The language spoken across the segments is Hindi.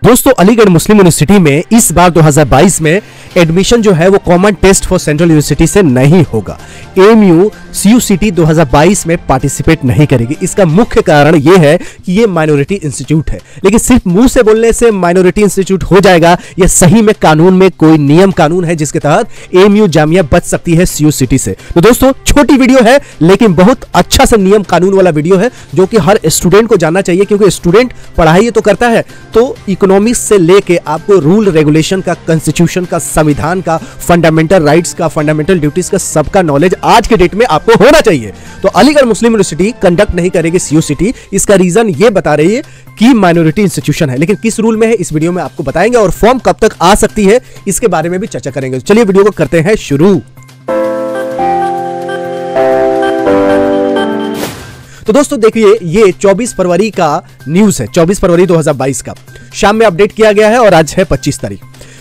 दोस्तों अलीगढ़ मुस्लिम यूनिवर्सिटी में इस बार 2022 में एडमिशन जो है वो common test for central university से नहीं होगा। एएमयू CUCT 2022 में पार्टिसिपेट नहीं करेगी। इसका मुख्य कारण यह है कि ये माइनॉरिटी इंस्टीट्यूट है, लेकिन सिर्फ मुंह से बोलने से माइनॉरिटी इंस्टीट्यूट हो जाएगा यह सही में कानून में कोई नियम कानून है जिसके तहत एएमयू जामिया बच सकती है CUCT से। तो दोस्तों छोटी वीडियो है लेकिन बहुत अच्छा सा नियम कानून वाला वीडियो है जो कि हर स्टूडेंट को जानना चाहिए, क्योंकि स्टूडेंट पढ़ाई तो करता है तो इकोनॉमिक्स से लेके आपको रूल रेगुलेशन का, कॉन्स्टिट्यूशन का, संविधान का, फंडामेंटल राइट्स का, फंडामेंटल ड्यूटीज का सबका नॉलेज आज के डेट में आपको होना चाहिए। तो अलीगढ़ मुस्लिम यूनिवर्सिटी कंडक्ट नहीं करेगी CUCT। इसका रीजन ये बता रही है कि माइनॉरिटी इंस्टीट्यूशन है, लेकिन किस रूल में है इस वीडियो में आपको बताएंगे और फॉर्म कब तक आ सकती है इसके बारे में भी चर्चा करेंगे। चलिए वीडियो को करते हैं शुरू। तो दोस्तों देखिए ये 24 फरवरी का न्यूज है, 24 फरवरी 2022 का शाम में अपडेट किया गया है और आज है 25 तारीख।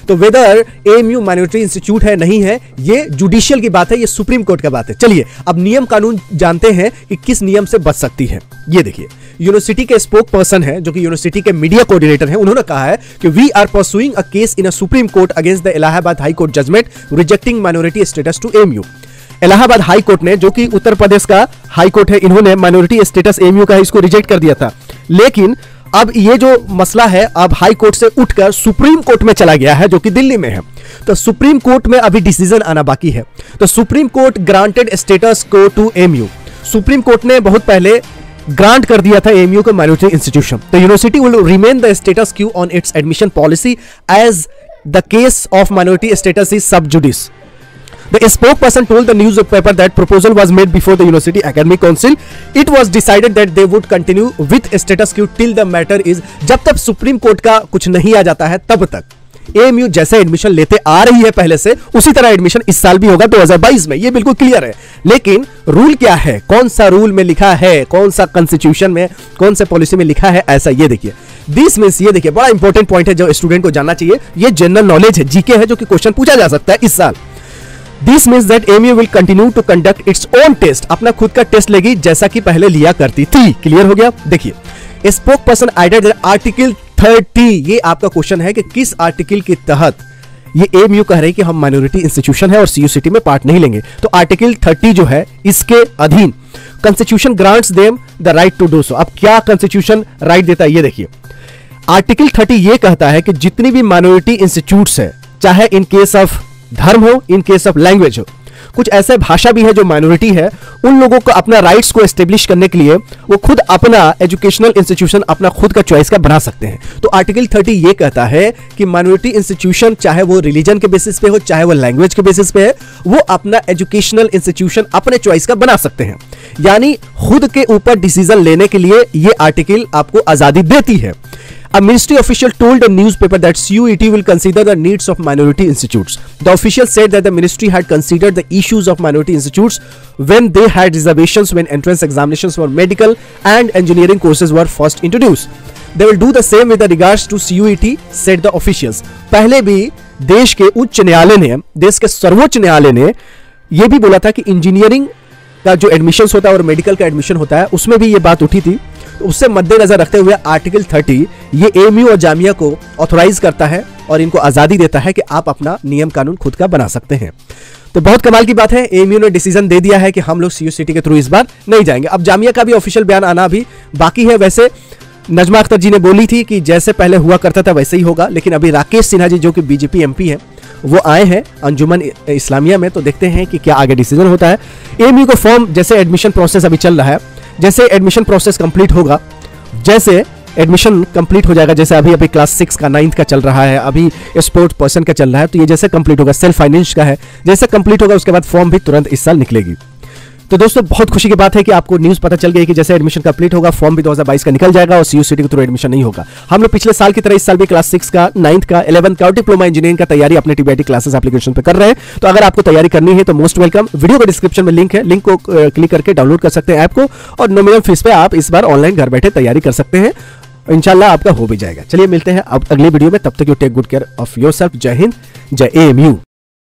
तो वेदर एएमयू माइनॉरिटी इंस्टीट्यूट है नहीं है ये जुडिशियल की बात है, ये सुप्रीम कोर्ट का बात है। चलिए अब नियम कानून जानते हैं कि किस नियम से बच सकती है। ये देखिए यूनिवर्सिटी के स्पोक पर्सन है जो कि यूनिवर्सिटी के मीडिया कोऑर्डिनेटर हैं, उन्होंने कहा है कि we are pursuing a case in a supreme court against the Allahabad high court judgment rejecting minority status to AMU. Allahabad high court ने, जो कि उत्तर प्रदेश का हाई कोर्ट है, इन्होंने माइनॉरिटी स्टेटस एएमयू का इसको रिजेक्ट कर दिया था। लेकिन अब ये जो मसला है अब हाई कोर्ट से उठकर सुप्रीम कोर्ट में चला गया है जो कि दिल्ली में है। तो सुप्रीम कोर्ट में अभी डिसीजन आना बाकी है। तो supreme court granted status quo to AMU. Supreme court ने बहुत पहले ग्रांट कर दिया था एएमयू को माइनॉरिटी इंस्टीट्यूशन। तो university will remain the status quo on its admission policy as the case of minority status is sub judice. The spokesperson told the newspaper that proposal was made before the University Academic Council. It was decided that they would continue with status quo till the matter is। जब तक सुप्रीम कोर्ट का कुछ नहीं आ जाता है तब तक एएमयू जैसे एडमिशन लेते आ रही है पहले से उसी तरह एडमिशन इस साल भी होगा 2022 में, ये बिल्कुल क्लियर है। लेकिन रूल क्या है, कौन सा रूल में लिखा है, कौन सा कॉन्स्टिट्यूशन में, कौन सा पॉलिसी में लिखा है, ऐसा ये देखिए। दिस मींस, ये देखिए बड़ा इंपॉर्टेंट पॉइंट है जो स्टूडेंट को जानना चाहिए। ये जनरल नॉलेज है, जीके है, जो कि क्वेश्चन पूछा जा सकता है इस साल। This means that AMU will continue to conduct its own test, अपना खुद का टेस्ट लेगी जैसा कि पहले लिया करती थी। क्लियर हो गया। देखिए स्पोक पर्सन एडेड आर्टिकल 30, ये आपका क्वेश्चन है कि किस आर्टिकल के तहत ये AMU कह रही है कि हम माइनॉरिटी इंस्टीट्यूशन है और CUCT में पार्ट नहीं लेंगे। तो आर्टिकल 30 जो है इसके अधीन constitution grants them the right to do so. अब क्या कॉन्स्टिट्यूशन राइट देता है ये देखिए। आर्टिकल 30 ये कहता है कि जितनी भी माइनॉरिटी इंस्टीट्यूट्स है, चाहे इन केस ऑफ धर्म हो, इन केस ऑफ लैंग्वेज हो, कुछ ऐसे भाषा भी है जो माइनॉरिटी है, उन लोगों को अपना राइट्स को एस्टेब्लिश करने के लिए वो खुद अपना एजुकेशनल इंस्टीट्यूशन अपना खुद का चॉइस का बना सकते हैं। तो आर्टिकल 30 ये कहता है कि माइनॉरिटी इंस्टीट्यूशन चाहे वो रिलीजन के बेसिस पे हो, चाहे वो लैंग्वेज के बेसिस पे है, वो अपना एजुकेशनल इंस्टीट्यूशन अपने चॉइस का बना सकते हैं। यानी खुद के ऊपर डिसीजन लेने के लिए ये आर्टिकल आपको आजादी देती है। A ministry official told a newspaper that CUET will consider the needs of minority institutes. The official said that the ministry had considered the issues of minority institutes when they had reservations when entrance examinations for medical and engineering courses were first introduced. They will do the same with regards to CUET, said the officials. पहले भी देश के उच्च न्यायालय ने, देश के सर्वोच्च न्यायालय ने यह भी बोला था कि इंजीनियरिंग का जो एडमिशन होता है और मेडिकल का एडमिशन होता है उसमें भी ये बात उठी थी। उससे मद्देनजर रखते हुए आर्टिकल 30 ये एएमयू और जामिया को ऑथोराइज करता है और इनको आजादी देता है कि आप अपना नियम कानून खुद का बना सकते हैं। तो बहुत कमाल की बात है, एएमयू ने डिसीजन दे दिया है कि हम लोग CUCT के थ्रू इस बार नहीं जाएंगे। अब जामिया का भी ऑफिशियल बयान आना भी बाकी है। वैसे नजमा अख्तर जी ने बोली थी कि जैसे पहले हुआ करता था वैसे ही होगा, लेकिन अभी राकेश सिन्हा जी जो कि BJP MP है वो आए हैं अंजुमन इस्लामिया में, तो देखते हैं कि क्या आगे डिसीजन होता है। एएमयू को फॉर्म, जैसे एडमिशन प्रोसेस अभी चल रहा है, जैसे एडमिशन प्रोसेस कंप्लीट होगा, जैसे एडमिशन कंप्लीट हो जाएगा, जैसे अभी क्लास 6 का 9th का चल रहा है, अभी स्पोर्ट पर्सन का चल रहा है, तो ये जैसे कंप्लीट होगा, सेल्फ फाइनेंस का है, जैसे कंप्लीट होगा उसके बाद फॉर्म भी तुरंत इस साल निकलेगी। तो दोस्तों बहुत खुशी की बात है कि आपको न्यूज पता चल गई कि जैसे एडमिशन कंप्लीट होगा फॉर्म भी 2022 का निकल जाएगा और CUCT के थ्रू एडमिशन नहीं होगा। हम लोग पिछले साल की तरह इस साल भी क्लास 6 का, 9th का, 11th का और डिप्लोमा इंजीनियरिंग का तैयारी अपने TBIT क्लासेस एप्लीकेशन पे कर रहे हैं। तो अगर आपको तैयारी करनी है तो मोस्ट वेलकम। वीडियो के डिस्क्रिप्शन में लिंक है, लिंक को क्लिक करके डाउनलोड कर सकते हैं ऐप को और नॉमिनल फीस पे आप इस बार ऑनलाइन घर बैठे तैयारी कर सकते हैं। इंशाल्लाह आपका हो भी जाएगा। चलिए मिलते हैं अब अगले वीडियो में, तब तक you take good care of yourself. जय हिंद, जय AMU।